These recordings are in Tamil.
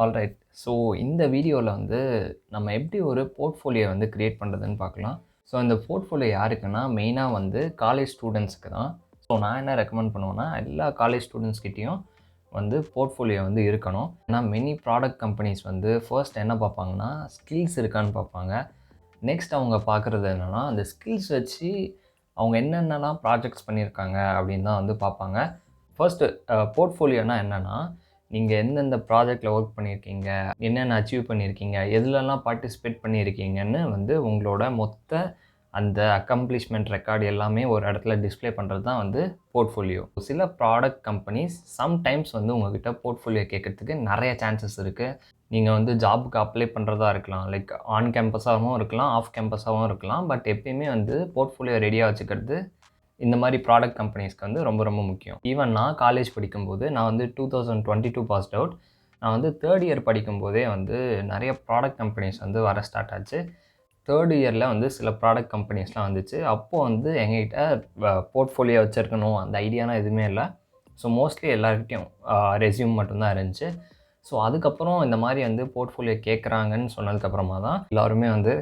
ஆல்ரைட். ஸோ இந்த வீடியோவில் வந்து நம்ம எப்படி ஒரு போர்ட்ஃபோலியோ வந்து கிரியேட் பண்ணுறதுன்னு பார்க்கலாம். ஸோ இந்த போர்ட்ஃபோலியோ யாருக்குன்னா மெயினாக வந்து காலேஜ் ஸ்டூடெண்ட்ஸ்க்கு தான். ஸோ நான் என்ன ரெக்கமெண்ட் பண்ணுவேன்னா எல்லா காலேஜ் ஸ்டூடெண்ட்ஸ்கிட்டையும் வந்து போர்ட்ஃபோலியோ வந்து இருக்கணும். ஏன்னா மெனி ப்ராடக்ட் கம்பெனிஸ் வந்து ஃபர்ஸ்ட் என்ன பார்ப்பாங்கன்னா ஸ்கில்ஸ் இருக்கான்னு பார்ப்பாங்க. நெக்ஸ்ட் அவங்க பார்க்குறது என்னென்னா அந்த ஸ்கில்ஸ் வச்சு அவங்க என்னென்னலாம் ப்ராஜெக்ட்ஸ் பண்ணியிருக்காங்க அப்படின்னு தான் வந்து பார்ப்பாங்க. ஃபர்ஸ்ட்டு போர்ட்ஃபோலியோனா என்னென்னா நீங்கள் எந்தெந்த ப்ராஜெக்டில் ஒர்க் பண்ணியிருக்கீங்க, என்னென்ன அச்சீவ் பண்ணியிருக்கீங்க, எதுலலாம் பார்ட்டிசிபேட் பண்ணியிருக்கீங்கன்னு வந்து உங்களோட மொத்த அந்த அக்கம்ப்ளிஷ்மெண்ட் ரெக்கார்டு எல்லாமே ஒரு இடத்துல டிஸ்ப்ளே பண்ணுறது தான் வந்து போர்ட்ஃபோலியோ. சில ப்ராடக்ட் கம்பெனிஸ் சம்டைம்ஸ் வந்து உங்ககிட்ட போர்ட்ஃபோலியோ கேட்கறதுக்கு நிறைய சான்சஸ் இருக்குது. நீங்கள் வந்து ஜாபுக்கு அப்ளை பண்ணுறதா இருக்கலாம், லைக் ஆன் கேம்பஸாகவும் இருக்கலாம், ஆஃப் கேம்பஸாகவும் இருக்கலாம். பட் எப்பயுமே வந்து போர்ட்ஃபோலியோ ரெடியாக வச்சுக்கிறது இந்த மாதிரி ப்ராடக்ட் கம்பெனிஸ்க்கு வந்து ரொம்ப ரொம்ப முக்கியம். ஈவன் நான் காலேஜ் படிக்கும்போது நான் வந்து 2022 பாஸ்ட் அவுட். நான் வந்து 3rd இயர் படிக்கும்போதே வந்து நிறைய ப்ராடக்ட் கம்பெனிஸ் வந்து வர ஸ்டார்ட் ஆச்சு. 3rd இயரில் வந்து சில ப்ராடக்ட் கம்பெனிஸ்லாம் வந்துச்சு. அப்போது வந்து எங்ககிட்ட போர்ட்ஃபோலியோ வச்சுருக்கணும் அந்த ஐடியாலாம் எதுவுமே இல்லை. ஸோ மோஸ்ட்லி எல்லாருக்கிட்டையும் ரெஸ்யூம் மட்டும்தான் இருந்துச்சு. ஸோ அதுக்கப்புறம் இந்த மாதிரி வந்து போர்ட்ஃபோலியோ கேட்குறாங்கன்னு சொன்னதுக்கப்புறமா தான் எல்லோருமே வந்து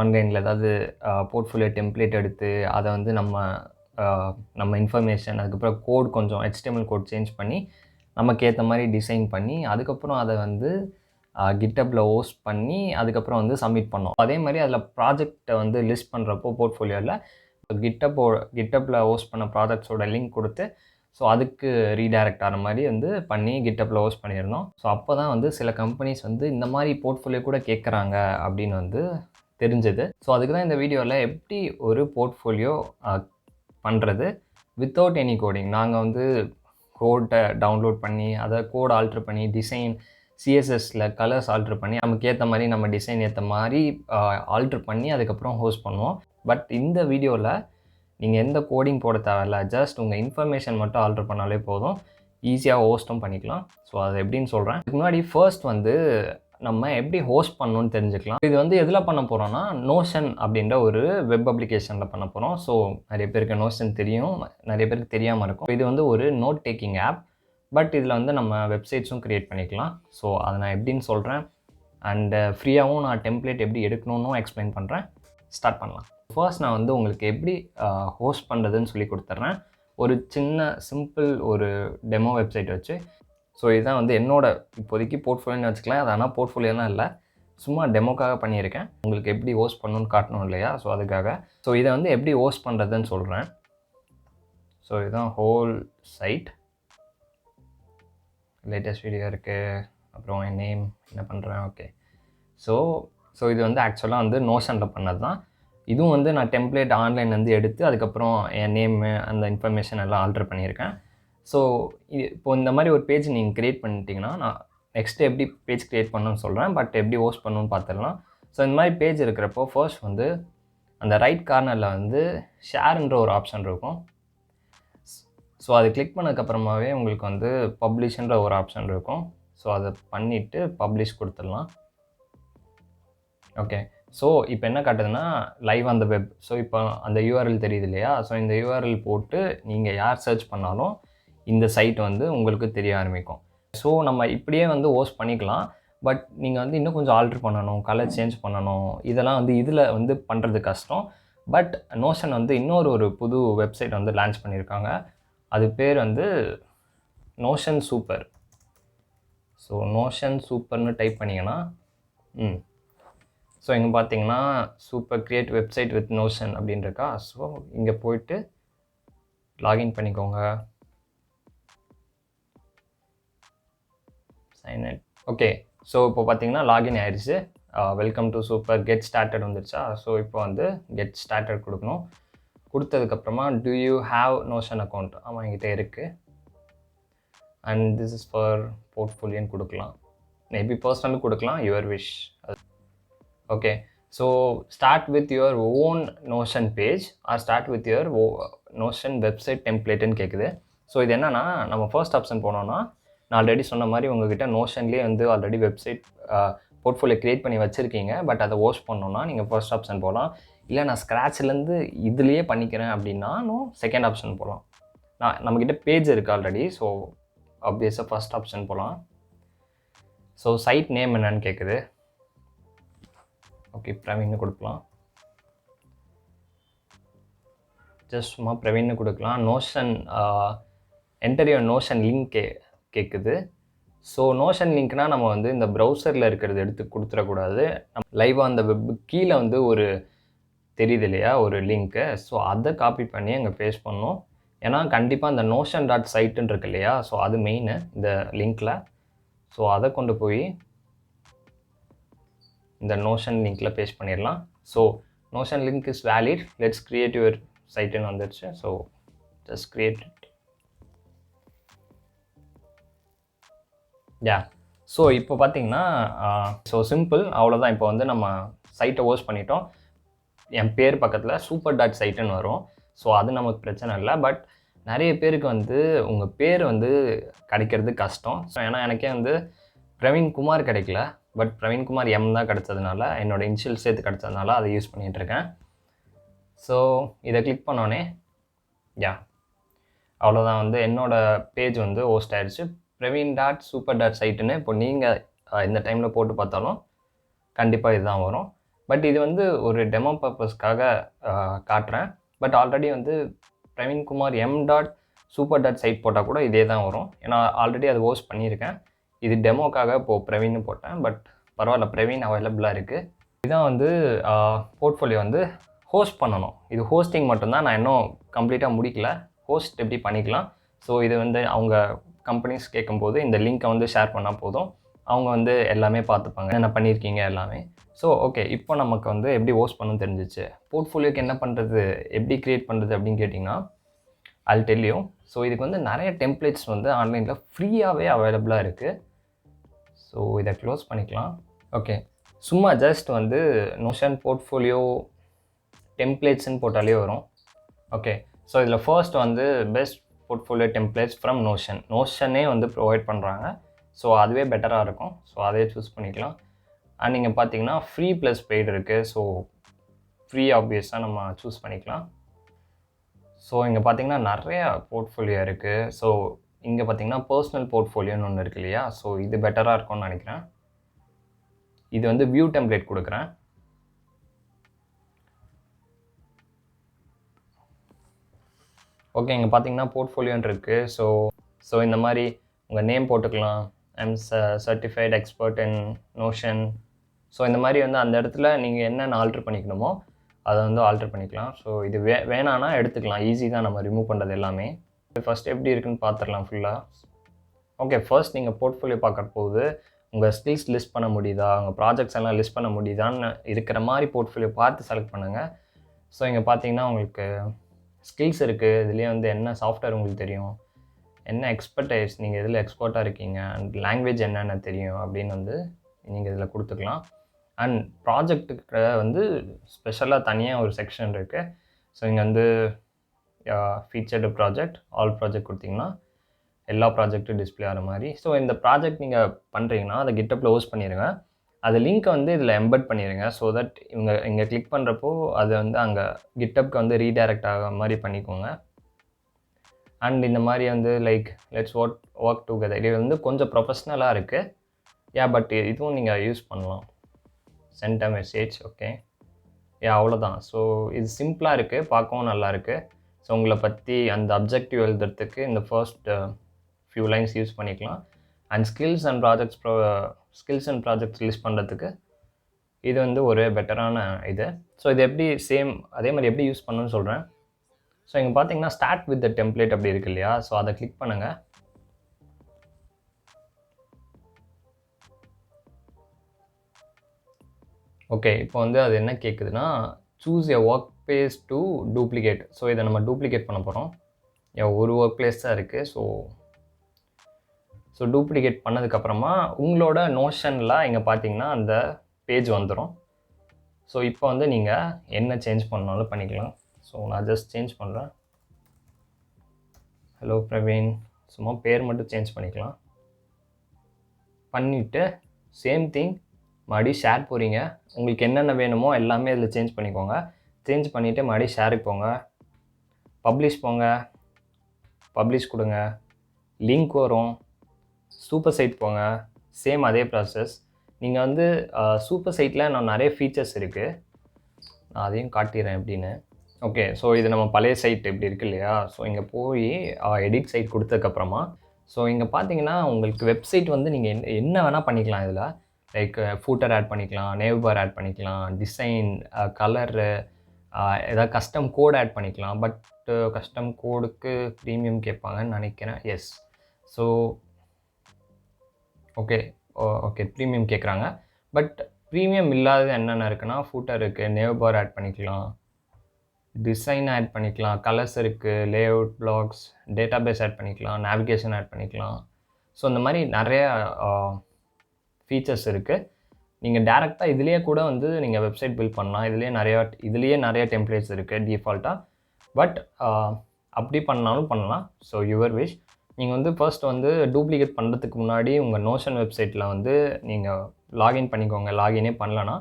ஆன்லைனில் ஏதாவது போர்ட்ஃபோலியோ டெம்ப்ளேட் எடுத்து அதை வந்து நம்ம இன்ஃபர்மேஷன் அதுக்கப்புறம் கோட் கொஞ்சம் HTML கோட் சேஞ்ச் பண்ணி நமக்கு ஏற்ற மாதிரி டிசைன் பண்ணி அதுக்கப்புறம் அதை வந்து கிட்டப்பில் ஹோஸ்ட் பண்ணி அதுக்கப்புறம் வந்து சப்மிட் பண்ணோம். அதே மாதிரி அதில் ப்ராஜெக்டை வந்து லிஸ்ட் பண்ணுறப்போ போர்ட்ஃபோலியோவில் கிட்டப்பில் ஹோஸ்ட் பண்ண ப்ராஜெக்ட்ஸோட லிங்க் கொடுத்து ஸோ அதுக்கு ரீடைரக்ட் ஆகிற மாதிரி வந்து பண்ணி கிட்டப்பில் ஹோஸ்ட் பண்ணியிருந்தோம். ஸோ அப்போ தான் வந்து சில கம்பெனிஸ் வந்து இந்த மாதிரி போர்ட்ஃபோலியோ கூட கேட்குறாங்க அப்படின்னு வந்து தெரிஞ்சது. ஸோ அதுக்கு தான் இந்த வீடியோவில் எப்படி ஒரு போர்ட்ஃபோலியோ பண்ணுறது வித்தவுட் எனி கோடிங். நாங்கள் வந்து கோடை டவுன்லோட் பண்ணி அதை கோட் ஆல்ட்ரு பண்ணி டிசைன் CSSல கலர்ஸ் ஆல்ட்ரு பண்ணி நமக்கு ஏற்ற மாதிரி நம்ம டிசைன் ஏற்ற மாதிரி ஆல்ட்ரு பண்ணி அதுக்கப்புறம் ஹோஸ்ட் பண்ணுவோம். பட் இந்த வீடியோவில் நீங்கள் எந்த கோடிங் போட தேவையில்ல, ஜஸ்ட் உங்கள் இன்ஃபர்மேஷன் மட்டும் ஆல்ட்ரு பண்ணாலே போதும், ஈஸியாக ஹோஸ்ட்டும் பண்ணிக்கலாம். ஸோ அது எப்படின்னு சொல்கிறேன். இதுக்கு முன்னாடி ஃபர்ஸ்ட் வந்து நம்ம எப்படி ஹோஸ்ட் பண்ணணும்னு தெரிஞ்சுக்கலாம். இது வந்து எதில் பண்ண போகிறோன்னா நோஷன் அப்படின்ற ஒரு வெப் அப்ளிகேஷனில் பண்ண போகிறோம். ஸோ நிறைய பேருக்கு நோஷன் தெரியும், நிறைய பேருக்கு தெரியாமல் இருக்கும். இது வந்து ஒரு நோட் டேக்கிங் ஆப். பட் இதில் வந்து நம்ம வெப்சைட்ஸும் க்ரியேட் பண்ணிக்கலாம். ஸோ அதை நான் எப்படின்னு சொல்கிறேன். அண்டு ஃப்ரீயாகவும் நான் டெம்ப்ளேட் எப்படி எடுக்கணும்னு எக்ஸ்பிளைன் பண்ணுறேன். ஸ்டார்ட் பண்ணலாம். ஃபர்ஸ்ட் நான் வந்து உங்களுக்கு எப்படி ஹோஸ்ட் பண்ணுறதுன்னு சொல்லி கொடுத்துட்றேன். ஒரு சின்ன சிம்பிள் ஒரு டெமோ வெப்சைட் வச்சு. ஸோ இதுதான் வந்து இப்போதைக்கு போர்ட்ஃபோலியோன்னு வச்சுக்கலாம். அது ஆனால் போர்ட்ஃபோலியோலாம் இல்லை, சும்மா டெமோக்காக பண்ணியிருக்கேன். உங்களுக்கு எப்படி ஹோஸ்ட் பண்ணணும்னு காட்டணும் இல்லையா, ஸோ அதுக்காக. ஸோ இதை வந்து எப்படி ஹோஸ்ட் பண்ணுறதுன்னு சொல்கிறேன். ஸோ இதுதான் ஹோல் சைட். லேட்டஸ்ட் வீடியோ இருக்குது, அப்புறம் என் நேம் என்ன பண்ணுறேன். ஓகே. ஸோ இது வந்து ஆக்சுவலாக வந்து நோஷனில் பண்ணது தான். இதுவும் வந்து நான் டெம்ப்ளேட் ஆன்லைன்லேருந்து எடுத்து அதுக்கப்புறம் என் நேமு அந்த இன்ஃபர்மேஷன் எல்லாம் ஆல்ட்ரு பண்ணியிருக்கேன். ஸோ இப்போது இந்த மாதிரி ஒரு பேஜ் நீங்கள் க்ரியேட் பண்ணிட்டீங்கன்னா நான் நெக்ஸ்ட்டு எப்படி பேஜ் க்ரியேட் பண்ணணும்னு சொல்கிறேன். பட் எப்படி ஹோஸ்ட் பண்ணணும்னு பார்த்துடலாம். ஸோ இந்த மாதிரி பேஜ் இருக்கிறப்போ ஃபர்ஸ்ட் வந்து அந்த ரைட் கார்னரில் வந்து ஷேர்ன்ற ஒரு ஆப்ஷன் இருக்கும். ஸோ அது கிளிக் பண்ணதுக்கப்புறமாவே உங்களுக்கு வந்து பப்ளிஷ்ன்ற ஒரு ஆப்ஷன் இருக்கும். ஸோ அதை பண்ணிவிட்டு பப்ளிஷ் கொடுத்துடலாம். ஓகே. ஸோ இப்போ என்ன காட்டுதுன்னா live on the web. So இப்போ அந்த URL தெரியுது இல்லையா, ஸோ இந்த URL போட்டு நீங்கள் யார் சர்ச் பண்ணாலும் இந்த சைட் வந்து உங்களுக்கு தெரிய ஆரம்பிக்கும். ஸோ நம்ம இப்படியே வந்து ஹோஸ்ட் பண்ணிக்கலாம். பட் நீங்கள் வந்து இன்னும் கொஞ்சம் ஆல்ட்ரு பண்ணணும், கலர் சேஞ்ச் பண்ணணும், இதெல்லாம் வந்து இதில் வந்து பண்ணுறது கஷ்டம். பட் நோஷன் வந்து ஒரு புது வெப்சைட் வந்து லான்ச் பண்ணியிருக்காங்க. அது பேர் வந்து நோஷன் சூப்பர். ஸோ நோஷன் சூப்பர்னு டைப் பண்ணிங்கன்னா ஸோ இங்கே பார்த்தீங்கன்னா super create website with Notion அப்படின்னு இருக்கா. ஸோ இங்கே போயிட்டு லாகின் பண்ணிக்கோங்க. Sign in. ஓகே. ஸோ இப்போ பார்த்தீங்கன்னா லாகின் ஆயிடுச்சு. Welcome to super get started வந்துருச்சா. ஸோ இப்போ வந்து கெட் ஸ்டார்டட் கொடுக்கணும். கொடுத்ததுக்கப்புறமா do you have Notion account? ஆமாம், என்கிட்ட இருக்குது. அண்ட் திஸ் இஸ் ஃபார் போர்ட்ஃபோலியோன்னு கொடுக்கலாம். மேபி பர்சனலும் கொடுக்கலாம், your wish. Okay. So start with your own Notion page or start with your Notion website டெம்ப்ளேட்டுன்னு கேட்குது. ஸோ இது என்னென்னா நம்ம ஃபர்ஸ்ட் ஆப்ஷன் போனோன்னா நான் ஆல்ரெடி சொன்ன மாதிரி உங்கள்கிட்ட நோஷன்லேயே வந்து ஆல்ரெடி வெப்சைட் போர்ட்ஃபோலியோ க்ரியேட் பண்ணி வச்சுருக்கீங்க. பட் அதை ஹோஸ்ட் பண்ணோன்னா நீங்கள் ஃபர்ஸ்ட் ஆப்ஷன் போகலாம். இல்லை நான் ஸ்க்ராட்ச்லேருந்து இதுலேயே பண்ணிக்கிறேன் அப்படின்னாலும் செகண்ட் ஆப்ஷன் போகலாம். நம்மக்கிட்ட பேஜ் இருக்குது ஆல்ரெடி. ஸோ ஆப்வியஸாக ஃபர்ஸ்ட் ஆப்ஷன் போகலாம். ஸோ சைட் நேம் என்னன்னு கேட்குது. ஓகே, பிரவீன்னு கொடுக்கலாம். ஜஸ்ட் சும்மா பிரவீன்னு கொடுக்கலாம். Notion enter your notion link கேட்குது. ஸோ நோஷன் லிங்க்னா நம்ம வந்து இந்த ப்ரௌசரில் இருக்கிறது எடுத்து கொடுத்துடக்கூடாது. நம்ம லைவாக அந்த வெப் கீழே வந்து ஒரு தெரியுது இல்லையா ஒரு லிங்க்கு, ஸோ அதை காப்பி பண்ணி அங்கே பேஸ்ட் பண்ணணும். ஏன்னா கண்டிப்பாக இந்த நோஷன் டாட் சைட்டுன்னு இருக்கு இல்லையா, ஸோ அது மெயின் இந்த லிங்க்கில். ஸோ அதை கொண்டு போய் இந்த நோஷன் லிங்க்கில் பேஸ்ட் பண்ணிடலாம். So Notion link is valid, let's create your சைட்டுன்னு வந்துடுச்சு. So just create it. Yeah, so இப்போ பார்த்தீங்கன்னா ஸோ சிம்பிள், அவ்வளோதான். இப்போ வந்து நம்ம சைட்டை ஹோஸ்ட் பண்ணிட்டோம். என் பேர் பக்கத்தில் சூப்பர் டாட் சைட்டுன்னு வரும். ஸோ அது நமக்கு பிரச்சனை இல்லை. பட் நிறைய பேருக்கு வந்து உங்கள் பேர் வந்து கிடைக்கிறது கஷ்டம். ஸோ ஏன்னா எனக்கே வந்து பிரவீன் குமார் கிடைக்கல, பட் பிரவீன் குமார் எம் தான் கிடச்சதுனால, என்னோடய இனிஷியல் சேர்த்து கிடச்சதுனால அதை யூஸ் பண்ணிகிட்ருக்கேன். ஸோ இதை கிளிக் பண்ணோன்னே யா அவ்வளோதான், வந்து என்னோடய பேஜ் வந்து ஹோஸ்ட் ஆகிடுச்சு. பிரவீன் டாட் சூப்பர் டாட் சைட்டுன்னு இப்போ நீங்கள் இந்த டைமில் போட்டு பார்த்தாலும் கண்டிப்பாக இதுதான் வரும். பட் இது வந்து ஒரு டெமோ பர்பஸ்க்காக காட்டுறேன். பட் ஆல்ரெடி வந்து Praveen Kumar M dot super dot site போட்டால் கூட இதே தான் வரும். ஏன்னா ஆல்ரெடி அது ஹோஸ்ட் பண்ணியிருக்கேன். இது டெமோக்காக இப்போது பிரவீன்னு போட்டேன். பட் பரவாயில்ல, பிரவீன் அவைலபிளாக இருக்குது. இதுதான் வந்து போர்ட்ஃபோலியோ வந்து ஹோஸ்ட் பண்ணணும். இது ஹோஸ்டிங் மட்டும்தான், நான் இன்னும் கம்ப்ளீட்டாக முடிக்கல. ஹோஸ்ட் எப்படி பண்ணிக்கலாம். ஸோ இது வந்து அவங்க கம்பெனிஸ் கேட்கும்போது இந்த லிங்க்கை வந்து ஷேர் பண்ணால் போதும், அவங்க வந்து எல்லாமே பார்த்துப்பாங்க, என்ன பண்ணியிருக்கீங்க எல்லாமே. ஸோ ஓகே, இப்போ நமக்கு வந்து எப்படி ஹோஸ்ட் பண்ணணும்னு தெரிஞ்சிச்சு. போர்ட்ஃபோலியோக்கு என்ன பண்ணுறது, எப்படி க்ரியேட் பண்ணுறது அப்படின்னு கேட்டிங்கன்னா I'll tell you. ஸோ இதுக்கு வந்து நிறைய டெம்ப்ளேட்ஸ் வந்து ஆன்லைனில் ஃப்ரீயாகவே அவைலபிளாக இருக்குது. ஸோ இதை க்ளோஸ் பண்ணிக்கலாம். ஓகே, சும்மா ஜஸ்ட் வந்து நோஷன் போர்ட்ஃபோலியோ டெம்ப்ளேட்ஸ்ன்னு போட்டாலே வரும். ஓகே, ஸோ இதில் ஃபர்ஸ்ட் வந்து பெஸ்ட் போர்ட்ஃபோலியோ டெம்ப்ளேட்ஸ் ஃப்ரம் நோஷனே வந்து ப்ரொவைட் பண்ணுறாங்க. ஸோ அதுவே பெட்டராக இருக்கும். ஸோ அதே சூஸ் பண்ணிக்கலாம். அண்ட் நீங்கள் பார்த்தீங்கன்னா ஃப்ரீ ப்ளஸ் பெய்டு இருக்குது. ஸோ ஃப்ரீ ஆப்வியஸாக நம்ம சூஸ் பண்ணிக்கலாம். ஸோ இங்கே பார்த்தீங்கன்னா நிறையா போர்ட்ஃபோலியோ இருக்குது. ஸோ இங்கே பார்த்தீங்கன்னா பர்சனல் போர்ட்ஃபோலியோன்னு ஒன்று இருக்குது இல்லையா, ஸோ இது பெட்டராக இருக்கும்னு நினைக்கிறேன். இது வந்து வியூ டெம்ப்ளேட் கொடுக்குறேன். ஓகே, இங்கே பார்த்தீங்கன்னா போர்ட்ஃபோலியோன்னு இருக்குது. ஸோ இந்த மாதிரி உங்கள் நேம் போட்டுக்கலாம். I'm certified expert in notion. So இந்த மாதிரி வந்து அந்த இடத்துல நீங்கள் என்னென்ன ஆல்ட்ரு பண்ணிக்கணுமோ அதை வந்து ஆல்ட்ரு பண்ணிக்கலாம். ஸோ இது வேணான்னா எடுத்துக்கலாம். ஈஸி தான் நம்ம ரிமூவ் பண்ணுறது எல்லாமே. ஃபஸ்ட் எப்படி இருக்குன்னு பார்த்துடலாம் ஃபுல்லாக. ஓகே, ஃபர்ஸ்ட் நீங்கள் போர்ட்ஃபோலியோ பார்க்குற போது உங்கள் ஸ்கில்ஸ் லிஸ்ட் பண்ண முடியுதா, உங்கள் ப்ராஜெக்ட்ஸ் எல்லாம் லிஸ்ட் பண்ண முடியுதான்னு இருக்கிற மாதிரி போர்ட்ஃபோலியோ பார்த்து செலக்ட் பண்ணுங்கள். ஸோ இங்கே பார்த்தீங்கன்னா உங்களுக்கு ஸ்கில்ஸ் இருக்குது. இதுலேயே வந்து என்ன சாஃப்ட்வேர் உங்களுக்கு தெரியும், என்ன எக்ஸ்பர்டைஸ் நீங்கள் இதில் எக்ஸ்பர்ட்டாக இருக்கீங்க, அண்ட் லாங்குவேஜ் என்னென்ன தெரியும் அப்படின்னு வந்து நீங்கள் இதில் கொடுத்துக்கலாம். அண்ட் ப்ராஜெக்ட்டுக்கு வந்து ஸ்பெஷலாக தனியாக ஒரு செக்ஷன் இருக்குது. ஸோ இங்கே வந்து ஃபீச்சர்டு ப்ராஜெக்ட், ஆல் ப்ராஜெக்ட் கொடுத்தீங்கன்னா எல்லா ப்ராஜெக்ட்டும் டிஸ்பிளே ஆகிற மாதிரி. ஸோ இந்த ப்ராஜெக்ட் நீங்கள் பண்ணுறீங்கன்னா அதை கிட்டப்பில் ஹோஸ்ட் பண்ணிடுங்க. அது லிங்க்கை வந்து இதில் எம்பெட் பண்ணிடுங்க. ஸோ தட் இங்கே கிளிக் பண்ணுறப்போ அது வந்து அங்கே கிட்டப்க்கு வந்து ரீடைரக்ட் ஆகிற மாதிரி பண்ணிக்கோங்க. அண்ட் இந்த மாதிரி வந்து லைக் லெட்ஸ் ஒர்க் டுகெதர், இது வந்து கொஞ்சம் ப்ரொஃபஷ்னலாக இருக்குது. பட் இதுவும் நீங்கள் யூஸ் பண்ணலாம். Sent a message. ஓகே, அவ்வளோதான். ஸோ இது சிம்பிளாக இருக்குது, பார்க்கவும் நல்லாயிருக்கு. ஸோ உங்களை பற்றி அந்த அப்ஜெக்டிவ் எழுதுறதுக்கு இந்த ஃபர்ஸ்ட் ஃபியூ லைன்ஸ் யூஸ் பண்ணிக்கலாம். And skills and projects list பண்ணுறதுக்கு இது வந்து ஒரு பெட்டரான இது. ஸோ இது எப்படி அதே மாதிரி எப்படி யூஸ் பண்ணணும்னு சொல்கிறேன். ஸோ இங்கே பார்த்தீங்கன்னா ஸ்டார்ட் வித் த டெம்ப்ளேட் அப்படி இருக்கு இல்லையா, ஸோ அதை கிளிக் பண்ணுங்கள். ஓகே, இப்போ வந்து அது என்ன கேட்குதுன்னா choose a work place to duplicate. So இதை நம்ம டூப்ளிகேட் பண்ண போகிறோம். ஒரு ஒர்க் பிளேஸ் தான் இருக்குது. ஸோ டூப்ளிகேட் பண்ணதுக்கப்புறமா உங்களோட நோஷனில் இங்கே பார்த்தீங்கன்னா அந்த பேஜ் வந்துடும். ஸோ இப்போ வந்து நீங்கள் என்ன சேஞ்ச் பண்ணாலும் பண்ணிக்கலாம். ஸோ நான் ஜஸ்ட் சேஞ்ச் பண்ணுறேன். ஹலோ பிரவீன், சும்மா பேர் மட்டும் சேஞ்ச் பண்ணிக்கலாம். பண்ணிவிட்டு சேம் திங் மறுபடியும் ஷேர் போகிறீங்க. உங்களுக்கு என்னென்ன வேணுமோ எல்லாமே இதில் சேஞ்ச் பண்ணிக்கோங்க. சேஞ்ச் பண்ணிவிட்டு மறுபடியும் ஷேருக்கு போங்க, பப்ளிஷ் போங்க, பப்ளிஷ் கொடுங்க, லிங்க் வரும், சூப்பர் சைட் போங்க, சேம் அதே ப்ராசஸ். நீங்கள் வந்து சூப்பர் சைட்டில் நான் நிறைய ஃபீச்சர்ஸ் இருக்குது, நான் அதையும் காட்டிடுறேன் எப்படின்னு. ஓகே, ஸோ இது நம்ம பழைய சைட் இப்படி இருக்கு இல்லையா? ஸோ இங்கே போய் எடிட் சைட் கொடுத்ததுக்கப்புறமா, ஸோ இங்கே பார்த்தீங்கன்னா உங்களுக்கு வெப்சைட் வந்து நீங்கள் என்ன வேணால் பண்ணிக்கலாம் இதில். லைக் ஃபூட்டர் ஆட் பண்ணிக்கலாம், நேவ் பார் ஆட் பண்ணிக்கலாம், டிசைன், கலரு, ஏதாவது கஸ்டம் கோட் ஆட் பண்ணிக்கலாம். பட் கஸ்டம் கோடுக்கு ப்ரீமியம் கேட்பாங்கன்னு நினைக்கிறேன். Yes. So okay okay premium கேட்குறாங்க. பட் ப்ரீமியம் இல்லாதது என்னென்ன இருக்குன்னா, ஃபூட்டர் இருக்குது, நேவ் பார் ஆட் பண்ணிக்கலாம், டிசைன் ஆட் பண்ணிக்கலாம், கலர்ஸ் இருக்குது, லேஅவுட், பிளாக்ஸ், டேட்டாபேஸ் ஆட் பண்ணிக்கலாம், நேவிகேஷன் ஆட் பண்ணிக்கலாம். ஸோ இந்த மாதிரி நிறைய ஃபீச்சர்ஸ் இருக்குது. நீங்கள் டேரெக்டாக இதிலேயே கூட வந்து நீங்கள் வெப்சைட் பில்ட் பண்ணலாம். இதுலேயே நிறைய டெம்ப்ளேட்ஸ் இருக்குது டிஃபால்ட்டாக. பட் அப்படி பண்ணாலும் பண்ணலாம். So your wish. நீங்கள் வந்து ஃபர்ஸ்ட் வந்து டூப்ளிகேட் பண்ணுறதுக்கு முன்னாடி உங்கள் நோஷன் வெப்சைட்டில் வந்து நீங்கள் லாகின் பண்ணிக்கோங்க. லாகினே பண்ணலன்னா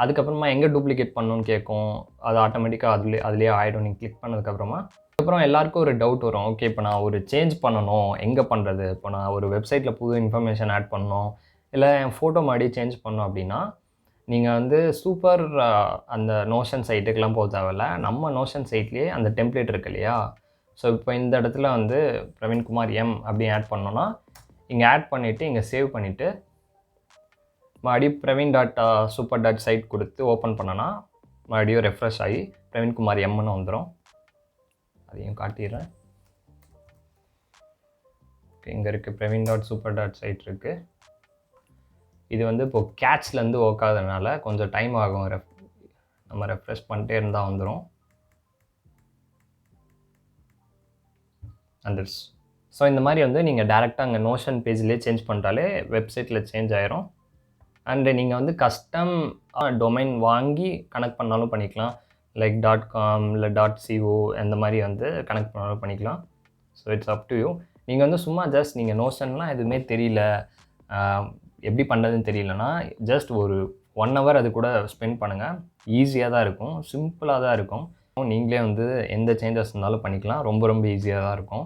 அதுக்கப்புறமா எங்கே டூப்ளிகேட் பண்ணணும்னு கேட்கும். அது ஆட்டோமேட்டிக்காக அதிலே ஆகிடும் நீங்கள் கிளிக் பண்ணதுக்கப்புறமா. அதுக்கப்புறம் எல்லாருக்கும் ஒரு டவுட் வரும். ஓகே, இப்போ நான் ஒரு சேஞ்ச் பண்ணணும், எங்கே பண்ணுறது? இப்போ நான் ஒரு வெப்சைட்டில் புது இன்ஃபர்மேஷன் ஆட் பண்ணணும், இல்லை என் ஃபோட்டோ மாதிரி சேஞ்ச் பண்ணணும் அப்படின்னா, நீங்கள் வந்து சூப்பர் அந்த நோஷன் சைட்டுக்கெலாம் போக தேவையில்ல. நம்ம நோஷன் சைட்லேயே அந்த டெம்ப்ளேட் இருக்கு இல்லையா? ஸோ இப்போ இந்த இடத்துல வந்து பிரவீன்குமார் எம் அப்படின்னு ஆட் பண்ணோன்னா, இங்கே ஆட் பண்ணிவிட்டு இங்கே சேவ் பண்ணிவிட்டு மறுபடியும் praveen.super.site கொடுத்து ஓப்பன் பண்ணனா மறுபடியும் ரெஃப்ரெஷ் ஆகி பிரவீன்குமார் எம்னு வந்துடும். அதையும் காட்டிடுறேன். ஓகே, இங்கே இருக்குது praveen.super.site இருக்குது. இது வந்து இப்போது கேட்ச்லேருந்து ஒர்க் ஆகுதுனால கொஞ்சம் டைம் ஆகும். நம்ம ரெஃப்ரெஷ் பண்ணிட்டே இருந்தால் வந்துடும். வந்துடுச்சு. ஸோ இந்த மாதிரி வந்து நீங்கள் டேரெக்டாக அங்கே நோஷன் பேஜ்லேயே சேஞ்ச் பண்ணிட்டாலே வெப்சைட்டில் சேஞ்ச் ஆயிரும். அண்டு நீங்கள் வந்து கஸ்டம் டொமைன் வாங்கி கனெக்ட் பண்ணாலும் பண்ணிக்கலாம். லைக் .com இல்லை .co அந்த மாதிரி வந்து கனெக்ட் பண்ணாலும் பண்ணிக்கலாம். So it's up to you. நீங்கள் வந்து சும்மா ஜஸ்ட் நீங்கள் நோஷன்லாம் எதுவுமே தெரியல, எப்படி பண்ணுறதுன்னு தெரியலனா ஜஸ்ட் ஒரு 1 hour அது கூட ஸ்பெண்ட் பண்ணுங்கள். ஈஸியாக தான் இருக்கும், சிம்பிளாக தான் இருக்கும். நீங்களே வந்து எந்த சேஞ்சஸ் இருந்தாலும் பண்ணிக்கலாம். ரொம்ப ரொம்ப ஈஸியாக தான் இருக்கும்.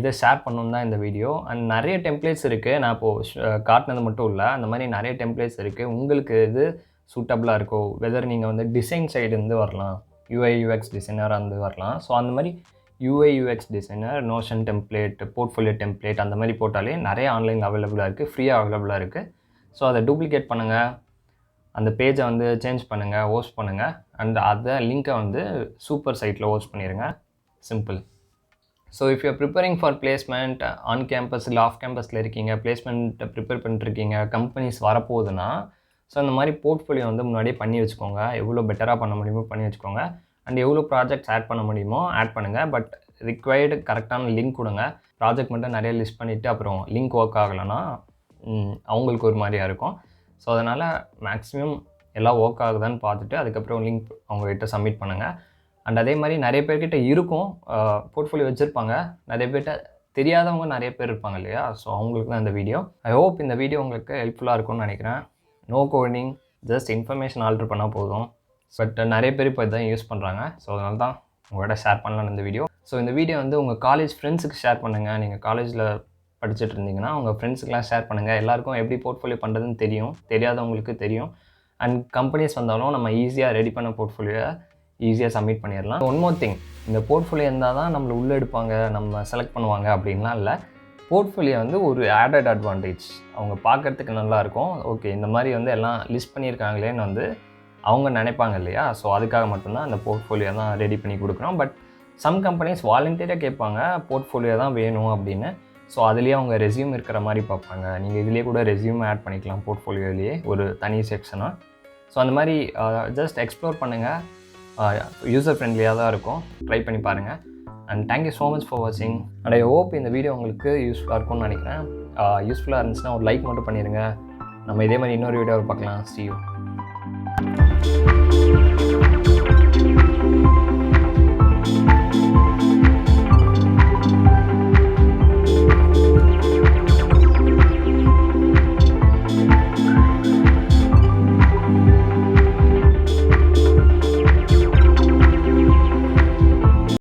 இதை ஷேர் பண்ணணும் தான் இந்த வீடியோ. அண்ட் நிறைய டெம்ப்ளேட்ஸ் இருக்குது. நான் இப்போது காட்டினது மட்டும் இல்லை, அந்த மாதிரி நிறைய டெம்ப்ளேட்ஸ் இருக்குது. உங்களுக்கு இது சூட்டபுளாக இருக்கோ, வெதர் நீங்கள் வந்து டிசைன் சைடுலேருந்து வரலாம், UI UX டிசைனராக இருந்து வரலாம். ஸோ அந்த மாதிரி UI UX designer, notion template, portfolio template அந்த மாதிரி போட்டாலே நிறைய ஆன்லைனில் அவைலபிளாக இருக்குது, ஃப்ரீயாக அவைலபிளாக இருக்குது. ஸோ அதை டூப்ளிகேட் பண்ணுங்கள், அந்த பேஜை வந்து சேஞ்ச் பண்ணுங்கள், ஹோஸ்ட் பண்ணுங்கள். அண்ட் அதை லிங்க்கை வந்து சூப்பர் சைட்டில் ஹோஸ்ட் பண்ணிடுங்க. Simple. So if you are preparing for placement on campus இல்லை ஆஃப் கேம்பஸில் இருக்கீங்க, பிளேஸ்மெண்ட் ப்ரிப்பேர் பண்ணிட்டுருக்கீங்க, கம்பெனிஸ் வரப்போகுதுன்னா, ஸோ இந்த மாதிரி போர்ட்ஃபோலியோ வந்து முன்னாடியே பண்ணி வச்சுக்கோங்க. எவ்வளோ பெட்டராக பண்ண முடியுமோ பண்ணி வச்சுக்கோங்க. அண்ட் எவ்வளோ ப்ராஜெக்ட்ஸ் ஆட் பண்ண முடியுமோ ஆட் பண்ணுங்கள். பட் ரிக்வயர்டு கரெக்டான லிங்க் கொடுங்க. ப்ராஜெக்ட் மட்டும் நிறைய லிஸ்ட் பண்ணிவிட்டு அப்புறம் லிங்க் ஒர்க் ஆகலைன்னா அவங்களுக்கு ஒரு மாதிரியாக இருக்கும். ஸோ அதனால் மேக்ஸிமம் எல்லாம் ஒர்க் ஆகுதான்னு பார்த்துட்டு அதுக்கப்புறம் லிங்க் அவங்ககிட்ட சப்மிட் பண்ணுங்கள். அண்ட் அதே மாதிரி நிறைய பேர்கிட்ட இருக்கும், போர்ட்ஃபோலியோ வச்சுருப்பாங்க. நிறைய பேர்கிட்ட தெரியாதவங்க நிறைய பேர் இருப்பாங்க இல்லையா? ஸோ அவங்களுக்கு தான் இந்த வீடியோ. ஐ ஹோப் இந்த வீடியோ உங்களுக்கு ஹெல்ப்ஃபுல்லாக இருக்கும்னு நினைக்கிறேன். No coding, just information alter பண்ணால் போதும். பட் நிறைய பேர் இப்போ இதான் யூஸ் பண்ணுறாங்க. ஸோ அதனால தான் உங்களோட ஷேர் பண்ணலான்னு இந்த வீடியோ. ஸோ இந்த வீடியோ வந்து உங்கள் காலேஜ் ஃப்ரெண்ட்ஸுக்கு ஷேர் பண்ணுங்கள். நீங்கள் காலேஜில் படிச்சுட்டு இருந்தீங்கன்னா உங்கள் ஃப்ரெண்ட்ஸுக்கெலாம் ஷேர் பண்ணுங்கள். எல்லாருக்கும் எப்படி போர்ட்ஃபோலியோ பண்ணுறதுன்னு தெரியும், தெரியாதவங்களுக்கு தெரியும். அண்ட் கம்பெனிஸ் வந்தாலும் நம்ம ஈஸியாக ரெடி பண்ண போர்ட்ஃபோலியோவை ஈஸியாக சப்மிட் பண்ணிடலாம். ஒன் மோர் திங், இந்த போர்ட்ஃபோலியோ இருந்தால் தான் நம்மளை உள்ளே எடுப்பாங்க, நம்ம செலக்ட் பண்ணுவாங்க அப்படின்லாம் இல்லை. போர்ட்ஃபோலியோ வந்து ஒரு ஆடட் அட்வான்டேஜ். அவங்க பார்க்குறதுக்கு நல்லாயிருக்கும். ஓகே, இந்த மாதிரி வந்து எல்லாம் லிஸ்ட் பண்ணியிருக்காங்களேன்னு வந்து அவங்க நினைப்பாங்க இல்லையா? ஸோ அதுக்காக மட்டும்தான் அந்த போர்ட்ஃபோலியோ தான் ரெடி பண்ணி கொடுக்குறோம். பட் சம் கம்பெனிஸ் வாலண்டியராக கேட்பாங்க போர்ட்ஃபோலியோ தான் வேணும் அப்படின்னு. ஸோ அதுலேயே அவங்க ரெஸ்யூம் இருக்கிற மாதிரி பார்ப்பாங்க. நீங்கள் இதிலே கூட ரெஸ்யூம் ஆட் பண்ணிக்கலாம் போர்ட்ஃபோலியோலேயே ஒரு தனி செக்ஷனாக. ஸோ அந்த மாதிரி ஜஸ்ட் எக்ஸ்ப்ளோர் பண்ணுங்கள். யூசர் ஃப்ரெண்ட்லியாக தான் இருக்கும். ட்ரை பண்ணி பாருங்கள். And thank you so much for வாட்சிங். அண்ட் ஐ ஹோப் இந்த வீடியோ உங்களுக்கு யூஸ்ஃபுல்லாக இருக்கும்னு நினைக்கிறேன். யூஸ்ஃபுல்லாக இருந்துச்சுன்னா ஒரு லைக் மட்டும் பண்ணிடுங்க. நம்ம இதே மாதிரி இன்னொரு வீடியோவை பார்க்கலாம். See you.